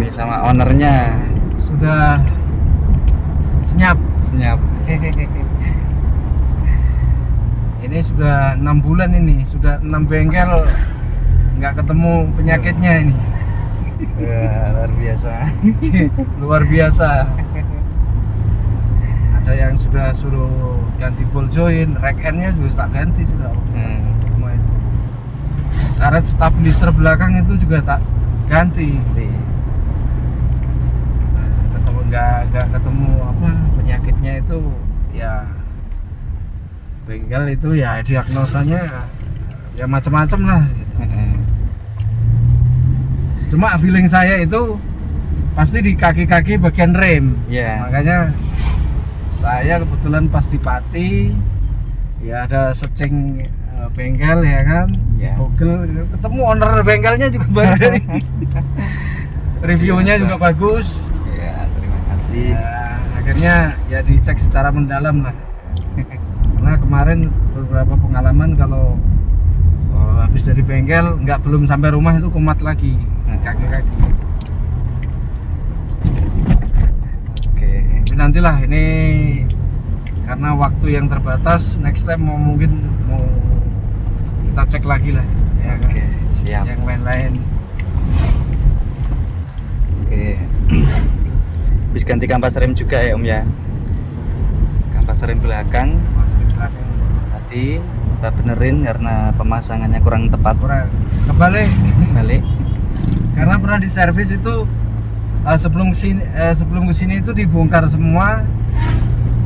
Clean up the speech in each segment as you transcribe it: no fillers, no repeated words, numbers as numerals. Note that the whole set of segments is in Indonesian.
Ini sama ownernya sudah senyap. Ini sudah 6 bulan ini, sudah 6 bengkel nggak ketemu penyakitnya ini. ya, luar biasa. Luar biasa. Ada yang sudah suruh ganti ball joint, rack end-nya juga tak ganti sudah. Semua itu. Karet stabilizer belakang itu juga tak ganti. Ketemu nggak ketemu apa penyakitnya itu ya. Bengkel itu ya diagnosanya ya macam-macam lah. Cuma feeling saya itu pasti di kaki-kaki bagian rem. Ya. Makanya saya kebetulan pas di Pati ya ada searching bengkel ya kan. Ya. Google ketemu owner bengkelnya juga bagus. Reviewnya juga bagus. Ya, terima kasih. Ya, akhirnya ya dicek secara mendalam lah. Karena kemarin beberapa pengalaman kalau habis dari bengkel belum sampai rumah itu kumat lagi kaki-kaki. Oke. Tapi nantilah ini karena waktu yang terbatas, next time mungkin mau kita cek lagi lah ya kan? Oke, siap. Yang lain-lain. Oke. Habis ganti kampas rem juga ya Om ya. Kampas rem belakang tadi kita benerin karena pemasangannya kurang tepat. Kebalik Karena karena pernah di servis itu sebelum kesini itu dibongkar semua,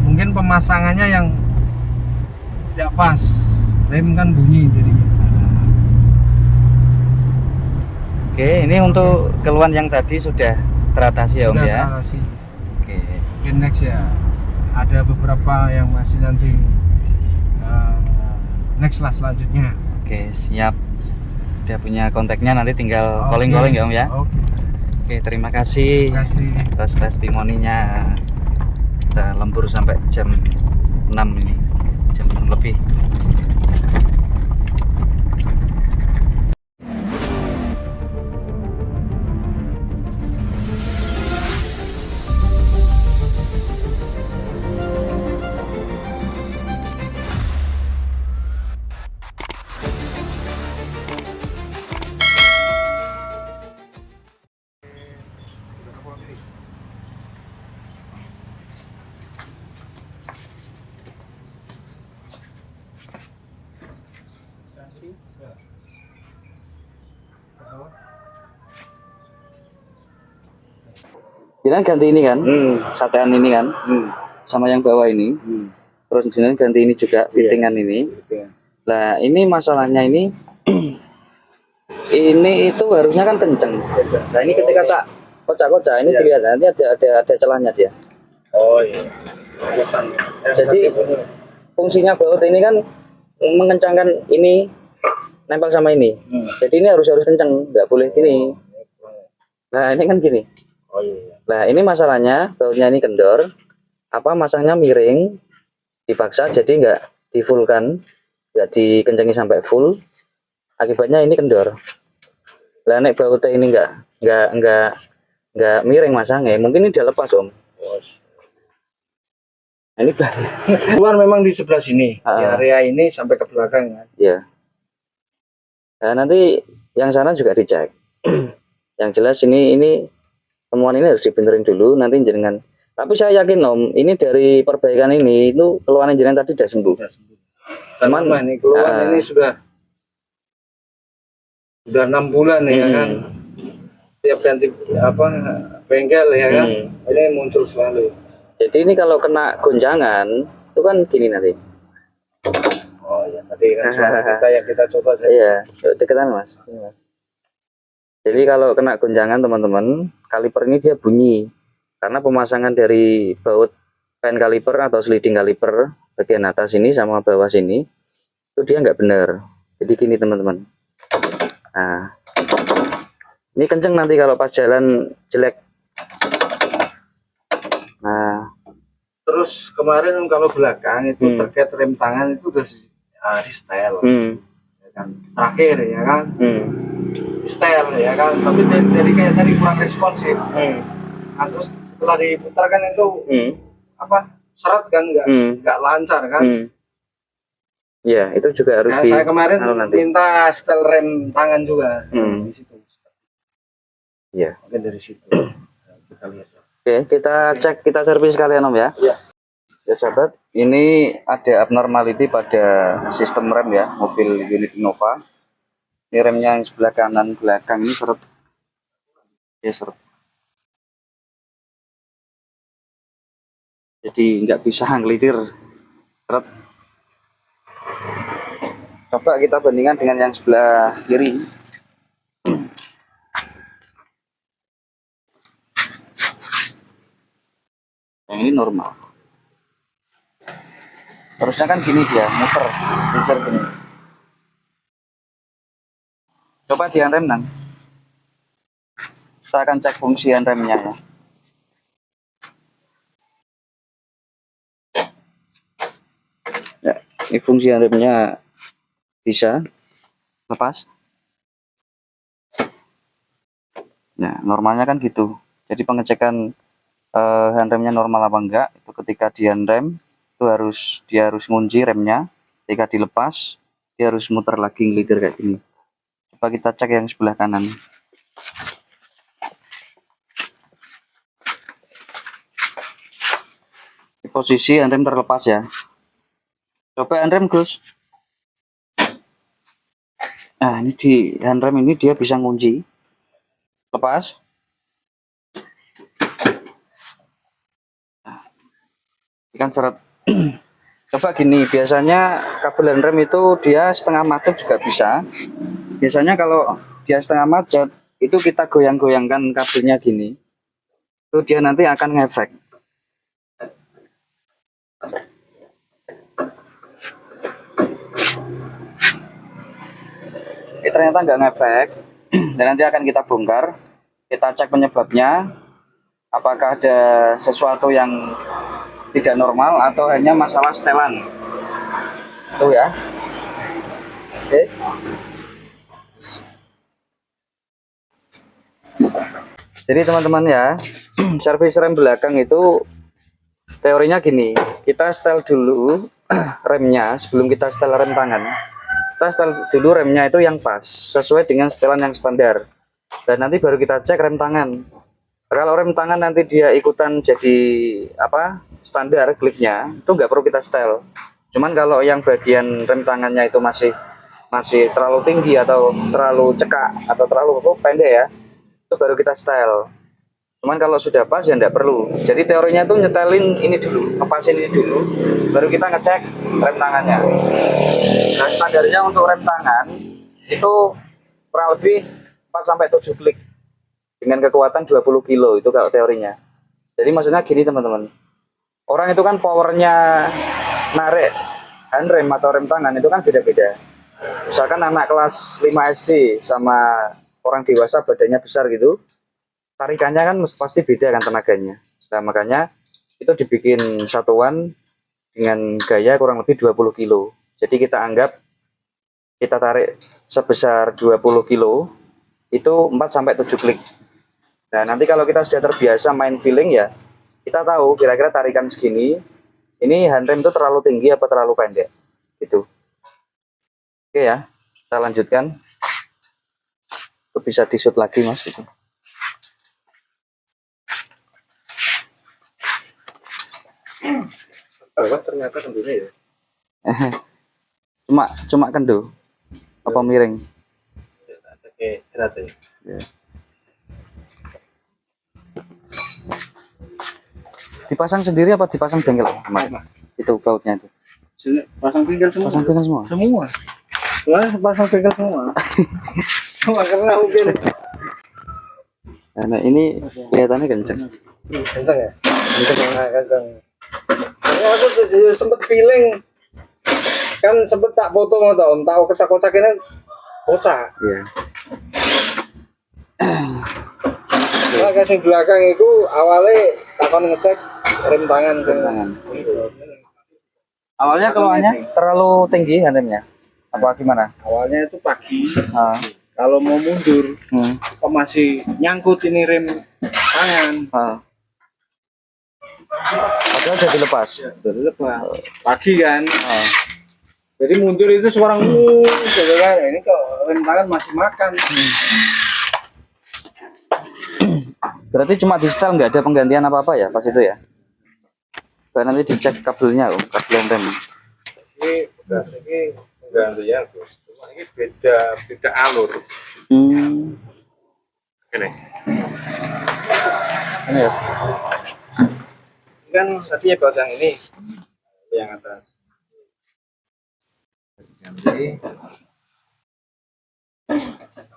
mungkin pemasangannya yang tidak pas, rem kan bunyi jadi. Oke, ini untuk keluhan yang tadi sudah teratasi ya Om ya. Teratasi. Oke. Mungkin next ya ada beberapa yang masih nanti next lah selanjutnya. Oke, siap. Udah punya kontaknya, nanti tinggal calling-calling ya Om ya. Oke, terima kasih atas testimoninya. Kita lembur sampai jam 6 ini, jam 6 lebih. Jenengan ganti ini kan, satean ini kan, sama yang bawah ini. Terus jenengan ganti ini juga, fittingan ini. Nah ini masalahnya ini, ini itu harusnya kan kenceng. Nah ini ketika tak kocak-kocak ini kelihatan nanti ada celahnya dia. Oh iya. Jadi fungsinya baut ini kan mengencangkan ini nempel sama ini. Jadi ini harus kenceng, nggak boleh gini. Nah ini kan gini. Oh iya. Nah ini masalahnya bautnya ini kendor, masangnya miring, dipaksa jadi nggak difullkan, nggak dikencengi sampai full. Akibatnya ini kendor. Lah nek bautnya ini nggak miring masangnya, mungkin ini udah lepas Om. Nah, ini Keluar memang di sebelah sini, di area ini sampai ke belakang kan. Ya. Nah nanti yang sana juga dicek. Yang jelas ini temuan ini harus dibenerin dulu, nanti jenengan. Tapi saya yakin Om, ini dari perbaikan ini itu keluhan jenengan tadi sudah sembuh. Cuman ini keluhan ini sudah 6 bulan ya kan. Setiap ganti bengkel ya kan, ini muncul selalu. Jadi ini kalau kena gonjangan itu kan gini nanti. Oh ya, tadi kan kita coba saja. Iya, deketan Mas. Jadi kalau kena gonjangan teman-teman, kaliper ini dia bunyi karena pemasangan dari baut pen kaliper atau sliding kaliper bagian atas ini sama bawah sini itu dia nggak benar. Jadi gini teman-teman. Nah, ini kenceng nanti kalau pas jalan jelek. Nah, terus kemarin kalau belakang itu terkait rem tangan itu udah di setel. Ya kan? Terakhir ya kan. setel ya kan, tapi jadi kayak tadi kurang responsif. Nah, terus setelah diputar kan itu apa seret kan nggak lancar kan. Ya, itu juga harus Nah, saya kemarin minta setel rem tangan juga di situ. Iya. Mungkin dari situ. Kita lihat. Oke, kita cek, kita servis sekalian Om ya. Iya. Ya sahabat, ini ada abnormality pada sistem rem ya, mobil unit Innova. Ini remnya yang sebelah kanan belakang ini seret. Ya seret. Jadi nggak bisa ngelitir. Seret. Coba kita bandingkan dengan yang sebelah kiri. Yang ini normal. Harusnya kan gini dia, muter gini. Coba di rem nang. Kita akan cek fungsi remnya ya. Ya, ini fungsi remnya bisa lepas. Nah, normalnya kan gitu. Jadi pengecekan handremnya normal apa enggak itu ketika di handrem itu dia harus ngunci remnya, ketika dilepas dia harus muter lagi ngelitir kayak gini. Coba kita cek yang sebelah kanan. Di posisi handrem terlepas ya. Coba handrem Gus. Nah, ini di handrem ini dia bisa ngunci. Lepas. Ikan seret. Coba gini, biasanya kabel handrem itu dia setengah macet juga bisa. Biasanya kalau dia setengah macet itu kita goyang-goyangkan kabelnya gini, itu dia nanti akan ngefek. Ini ternyata nggak ngefek, dan nanti akan kita bongkar, kita cek penyebabnya, apakah ada sesuatu yang tidak normal atau hanya masalah setelan. Tuh ya. Oke. Jadi teman-teman ya, servis rem belakang itu teorinya gini, kita setel dulu remnya sebelum kita setel rem tangan. Kita setel dulu remnya itu yang pas, sesuai dengan setelan yang standar. Dan nanti baru kita cek rem tangan. Kalau rem tangan nanti dia ikutan jadi apa standar kliknya, itu nggak perlu kita setel. Cuman kalau yang bagian rem tangannya itu masih terlalu tinggi atau terlalu cekak atau terlalu pendek ya, itu baru kita setel. Cuman kalau sudah pas ya nggak perlu. Jadi teorinya itu nyetelin ini dulu, ngepasin ini dulu, baru kita ngecek rem tangannya. Nah, standarnya untuk rem tangan itu kurang lebih 4-7 klik dengan kekuatan 20 kilo itu kalau teorinya. Jadi maksudnya gini teman-teman, orang itu kan powernya narik handrem atau rem tangan itu kan beda-beda. Misalkan anak kelas 5 SD sama orang dewasa badannya besar gitu, tarikannya kan pasti beda kan tenaganya. Nah makanya itu dibikin satuan dengan gaya kurang lebih 20 kilo. Jadi kita anggap kita tarik sebesar 20 kilo itu 4-7 klik. Nah nanti kalau kita sudah terbiasa main feeling ya, kita tahu kira-kira tarikan segini, ini handrem itu terlalu tinggi apa terlalu pendek gitu. Oke ya, kita lanjutkan. Itu bisa disut lagi mas itu. Ternyata tentunya ya. cuma kendu apa miring? Oke, rata ya. Dipasang sendiri apa dipasang bengkel? Itu bautnya itu. Pasang bengkel semua. Pasang bengkel semua. Semua. Soalnya pasang bengkel semua. Semua karena mungkin. Nah ini kelihatannya kenceng. Kenceng ya? Kenceng. Soalnya aku tuh sempet feeling kan sempet tak foto mau tahu kocak-kocak ini kocak. Iya. Nah, kasih belakang itu awalnya akan ngecek rem tangan. Awalnya keluarnya terlalu tinggi handremnya apa gimana? Awalnya itu pagi kalau mau mundur Hmm. kok masih nyangkut ini rem tangan. Padahal udah dilepas. Jadi lepas pagi kan, Ah. jadi mundur itu suara gitu kan. Ini kok rem tangan masih makan. Berarti cuma di setel, nggak ada penggantian apa-apa ya pas itu ya? Karena nanti dicek kabelnya, kabel rem. Ini bekas ini penggantian Bos. Cuma ini beda alur. Hmm. Ini. Ini ya. Ini kan tadi ya yang ini yang atas. Ganti.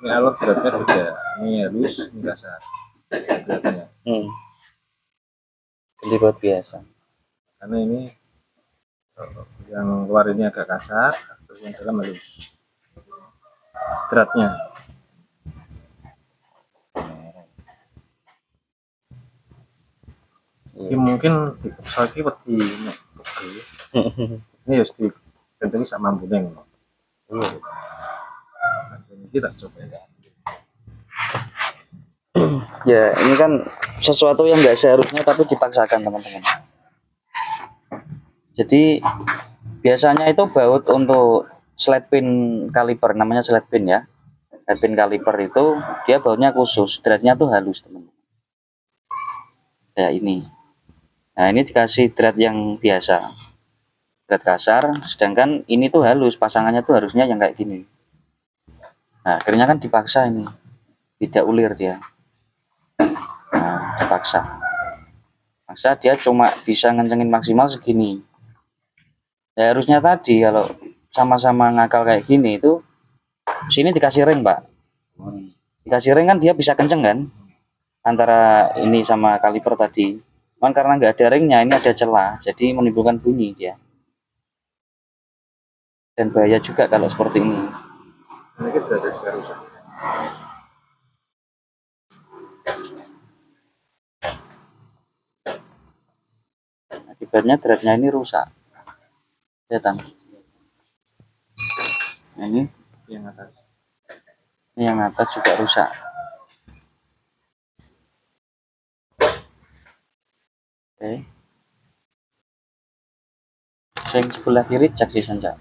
Ini alur beratnya beda. Ini halus, ini kasar. Beratnya. Jadi buat biasa. Karena ini yang luar ini agak kasar, terus yang dalam halus. Beratnya. Ini mungkin di lagi peti ini harus diganti sama buneng. Kita coba ya. Ya, ini kan sesuatu yang nggak seharusnya tapi dipaksakan teman-teman. Jadi biasanya itu baut untuk slide pin kaliper, namanya slide pin ya. Slide pin kaliper itu dia bautnya khusus, threadnya tuh halus teman-teman. Ya ini. Nah ini dikasih thread yang biasa, thread kasar, sedangkan ini tuh halus, pasangannya tuh harusnya yang kayak gini. Nah akhirnya kan dipaksa ini, tidak ulir dia. Nah dipaksa. Masa dia cuma bisa ngencengin maksimal segini. Ya harusnya tadi kalau sama-sama ngakal kayak gini itu sini dikasih ring Pak. Dikasih ring kan dia bisa kenceng kan antara ini sama kaliper tadi. Cuman karena nggak ada ringnya, ini ada celah, jadi menimbulkan bunyi dia. Dan bahaya juga kalau seperti ini. Ini kita sudah rusak. Akibatnya threadnya ini rusak. Kelihatan. Nah, ini Yang atas. yang atas juga rusak. Oke. Yang sebelah kiri cek sih saja.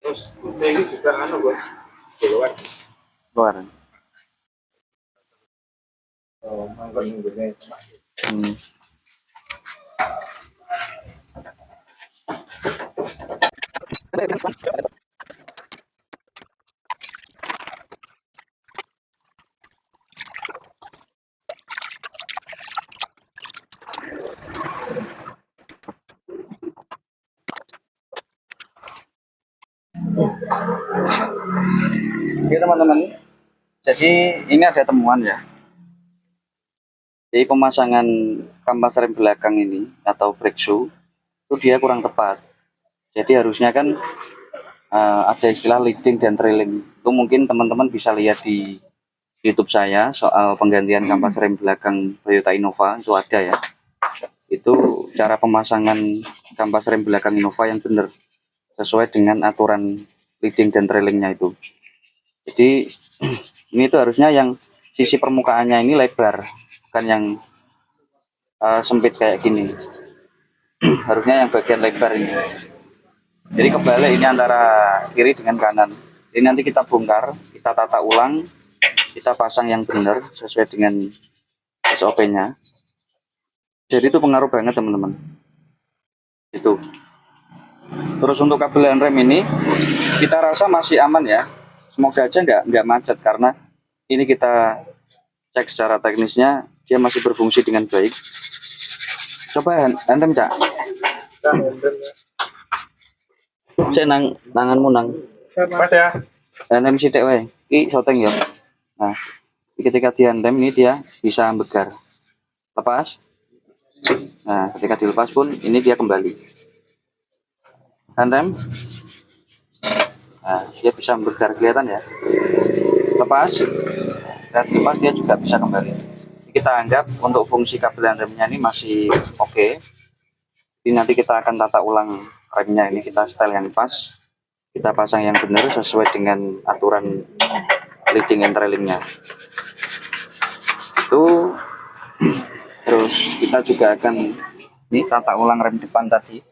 Terus ini juga anu Bos. Keluar. Keluar. Oh, mangkon ini. Hmm. Oke teman-teman, jadi ini ada temuan ya. Jadi pemasangan kampas rem belakang ini atau brake shoe itu dia kurang tepat. Jadi harusnya kan ada istilah leading dan trailing. Itu mungkin teman-teman bisa lihat di YouTube saya soal penggantian kampas rem belakang Toyota Innova, itu ada ya. Itu cara pemasangan kampas rem belakang Innova yang benar sesuai dengan aturan leading dan trailingnya itu. Jadi ini tuh harusnya yang sisi permukaannya ini lebar, bukan yang sempit kayak gini. Harusnya yang bagian lebar ini. Jadi kebalik ini antara kiri dengan kanan. Ini nanti kita bongkar, kita tata ulang, kita pasang yang benar sesuai dengan SOP-nya. Jadi itu pengaruh banget teman-teman. Itu. Terus untuk kabel rem ini kita rasa masih aman ya. Semoga aja nggak macet karena ini kita cek secara teknisnya dia masih berfungsi dengan baik. Coba hantem Cak. Cek nanganmu nang. Pas ya. Hantem sithik wae. Iki soteng ya. Nah, ketika dihantem ini dia bisa bergerak. Lepas. Nah, ketika dilepas pun ini dia kembali. Hantem. Nah, dia bisa bergerak, kelihatan ya. Lepas, dan lepas dia juga bisa kembali. Kita anggap untuk fungsi kabel remnya ini masih oke. Jadi nanti kita akan tata ulang remnya ini kita setel yang pas, kita pasang yang benar sesuai dengan aturan leading and trailingnya itu. Terus kita juga akan ini tata ulang rem depan tadi.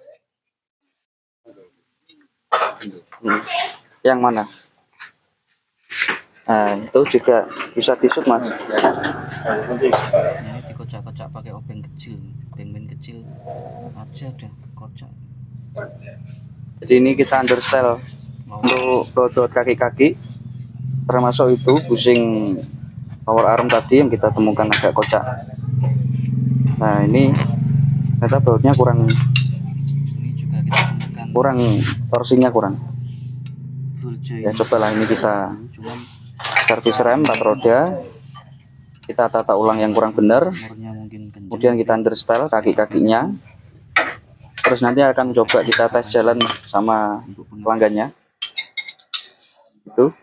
Yang mana? Nah, itu juga bisa disut mas. Ini dikocak-kocak pakai obeng kecil, obeng kecil aja udah kocak. Jadi ini kita understyle untuk baut kaki-kaki, termasuk itu bushing power arm tadi yang kita temukan agak kocak. Nah ini ternyata bautnya kurang Ini juga kita temukan torsinya kurang. full joint. Ya cobalah ini kita Cuman servis rem 4 roda, kita tata ulang yang kurang benar, umurnya mungkin kencang. kemudian kita understyle kaki-kakinya, terus nanti akan coba kita tes jalan sama pelanggannya itu.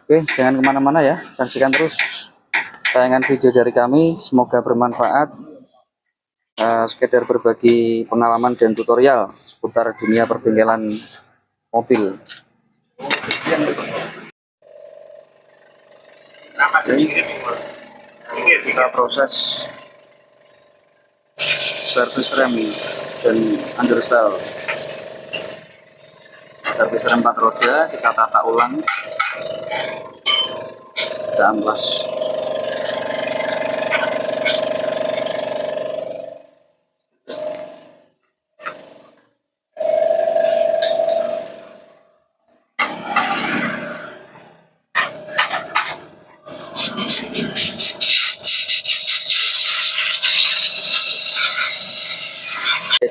Oke, jangan kemana-mana ya, saksikan terus tayangan video dari kami, semoga bermanfaat. Sekedar berbagi pengalaman dan tutorial seputar dunia perbengkelan mobil. Jadi kita proses servis rem dan understyle. Servis rem 4 roda kita tata ulang, kita amplas.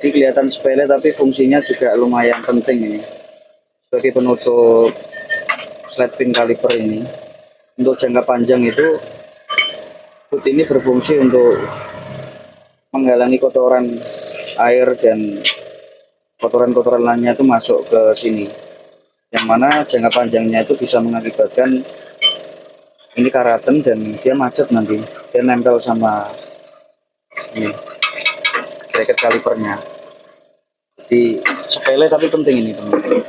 Jadi kelihatan sepele tapi fungsinya juga lumayan penting ini sebagai penutup slide pin kaliper ini. Untuk jangka panjang itu boot ini berfungsi untuk menghalangi kotoran air dan kotoran-kotoran lainnya itu masuk ke sini, yang mana jangka panjangnya itu bisa mengakibatkan ini karaten dan dia macet, nanti dia nempel sama ini bracket kalipernya. Jadi sepele tapi penting ini teman-teman.